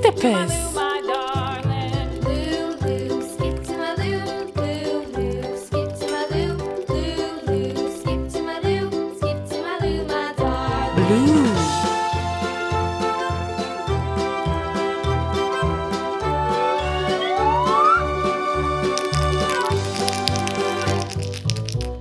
octopus. Blue.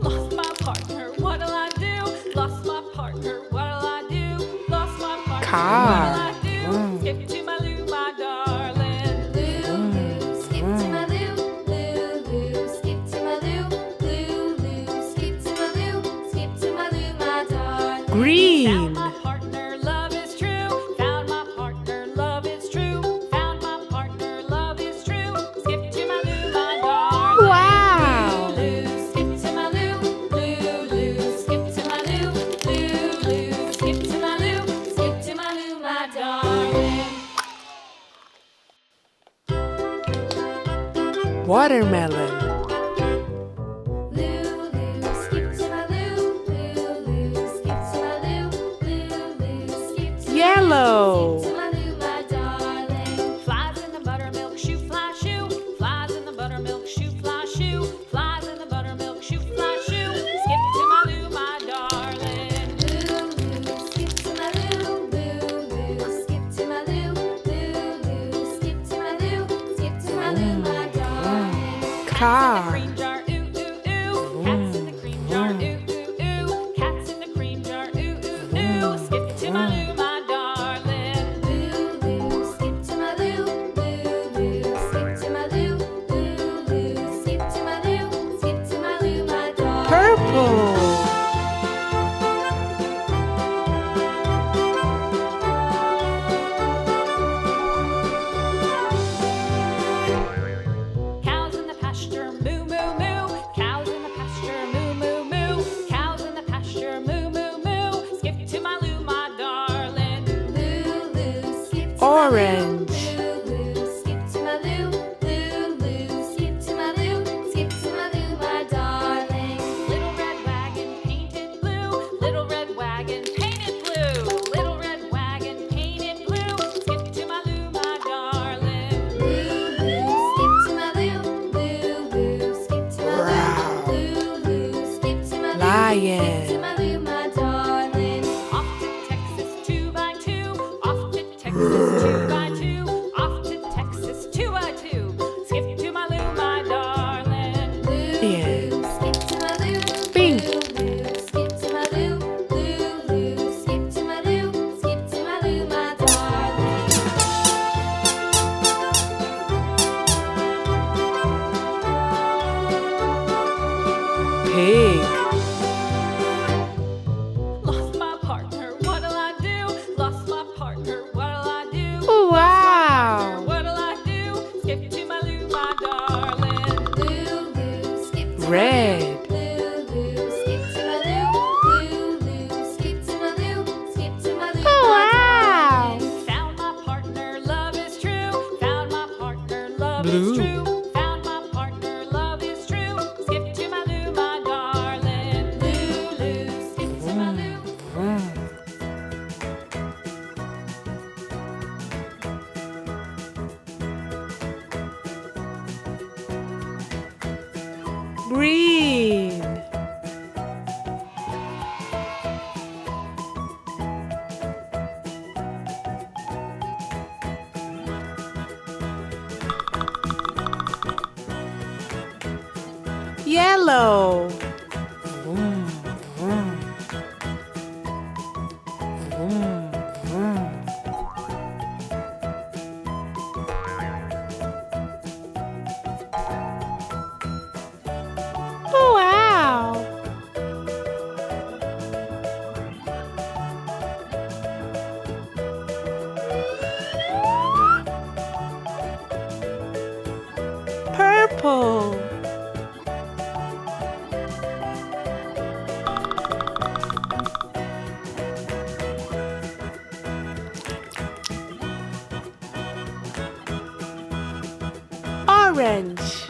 Lost my partner, what'll I do? Lost my partner, what'll I do? Lost my partner, Car. what'll I do? Skip to my Lou, my darling. Lou, skip to my Lou, Lou, skip to my Lou, Lou, skip to my Lou, skip to my Lou, my darling. Green. Found my partner, love is true. Found my partner, love is true. Found my partner, love is true. Skip to my Lou, my darling. Wow. Lou, skip to my Lou, Lou, skip to my Lou, Lou, skip to my Lou, skip to my Lou, my darling. Watermelon. Lou, skip to my Lou, skip to my Lou, skip to Yellow. my Lou, my darling. Flies in the buttermilk shoe, fly shoe. Flies in the buttermilk shoe, fly shoe. Flies in the buttermilk shoe, fly shoe. Skip to my Lou, my darling. Lou, skip to my Lou, skip to my Lou, skip to my Lou, skip to my Lou, my darling. Car. Cream jar, ooh, ooh, ooh. Cats in the cream jar, ooh, ooh, ooh. Cats in the cream jar, ooh, ooh, ooh. Skip to my Lou, my darling. Lou, skip to my Lou, skip to my Lou, skip to my Lou, skip to my Lou, my darling. Purple. Cows in the pasture, moo, moo, moo. Cows in the pasture, moo, moo, moo. Cows in the pasture, moo, moo, moo. Skip to my Lou, my darling. Lou, skip to Orange. Lou, skip to my Lou, skip to my Lou, skip to my Lou, my darling. Little red wagon painted blue, little red wagon painted blue, little red wagon painted blue. Skip to my Lou, my darling. Lou, skip to my Lou, skip to my Lou, skip to my Lou, Lion. skip to my Lou, my darling. Off to Texas 2x2, off to Texas 2x2, off to Texas 2x2. Skip to my Lou, my darling. Yeah. Skip to my Lou, Pink. skip to my Lou, skip to my Lou, skip to my Lou, my darling. Pig. Lost my partner, what'll I do? Lost my partner, what'll I do? Wow. What'll I do? Skip to my Lou, my darling. Lou, skip to Red. Lou, skip to my Lou, skip to my Lou, skip to my Lou, Oh, my wow. darling. Found my partner, love is true. Found my partner, love Blue. is true. Found my partner, love is true. Skip to my Lou, my darling. Lou, skip to my Lou. Green. Yellow. Oh, wow. Purple. Orange.